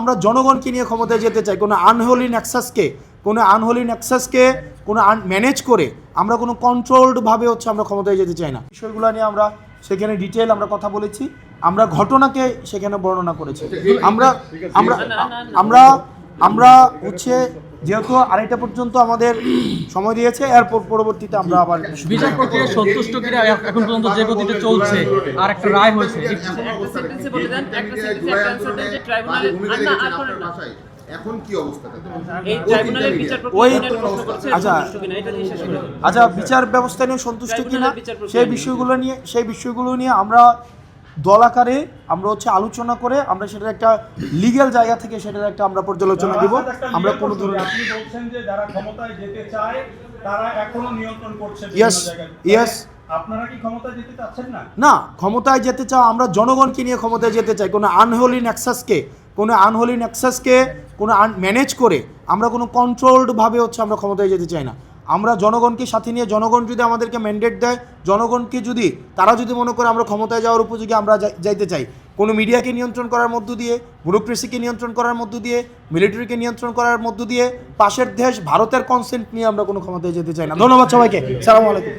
আমরা জনগণকে নিয়ে ক্ষমতায় যেতে চাই। কোনো আনহোলি নেক্সাসকে কোনো ম্যানেজ করে আমরা কোনো কন্ট্রোলডভাবে আমরা ক্ষমতায় যেতে চাই না। বিষয়গুলো নিয়ে আমরা সেখানে ডিটেল আমরা কথা বলেছি, আমরা ঘটনাকে সেখানে বর্ণনা করেছি। আমরা আমরা আমরা আমরা হচ্ছে যেহেতু আড়াইটা পর্যন্ত আমাদের সময় দিয়েছে, এরপর পরবর্তীতে আমরা আবার বিচার প্রক্রিয়া সন্তুষ্ট কিনা এখন পর্যন্ত যে গতিতে চলছে আর একটা রায় হয়েছে এখন কি অবস্থা? আচ্ছা, বিচার ব্যবস্থা নিয়ে সন্তুষ্ট কিনা সেই বিষয়গুলো নিয়ে আমরা দল আকারে আমরা আলোচনা করে আমরা সেটার একটা লিগ্যাল জায়গা থেকে সেটার একটা আমরা পর্যালোচনা দিব। আমরা কোনো ধরনের আপনি বলছেন যে যারা ক্ষমতায় যেতে চায় তারা এখনো নিয়ন্ত্রণ করছে। ইয়েস, আপনারা কি ক্ষমতায় যেতে চাচ্ছেন না? না, ক্ষমতায় যেতে চাও, আমরা জনগণকে নিয়ে ক্ষমতায় যেতে চাই। কোনো আনহোলি নেক্সাসকে কোনো ম্যানেজ করে আমরা কোনো কন্ট্রোলডভাবে আমরা ক্ষমতায় যেতে চাই না। আমরা জনগণকে সাথে নিয়ে, জনগণ যদি আমাদেরকে ম্যান্ডেট দেয়, জনগণকে যদি তারা যদি মনে করে আমরা ক্ষমতায় যাওয়ার উপযোগী আমরা যাইতে চাই, কোনো মিডিয়াকে নিয়ন্ত্রণ করার মধ্য দিয়ে, ব্যুরোক্রেসিকে নিয়ন্ত্রণ করার মধ্য দিয়ে, মিলিটারিকে নিয়ন্ত্রণ করার মধ্য দিয়ে, পাশের দেশ ভারতের কনসেন্ট নিয়ে আমরা কোনো ক্ষমতায় যেতে চাই না। ধন্যবাদ সবাইকে। সালামু আলাইকুম।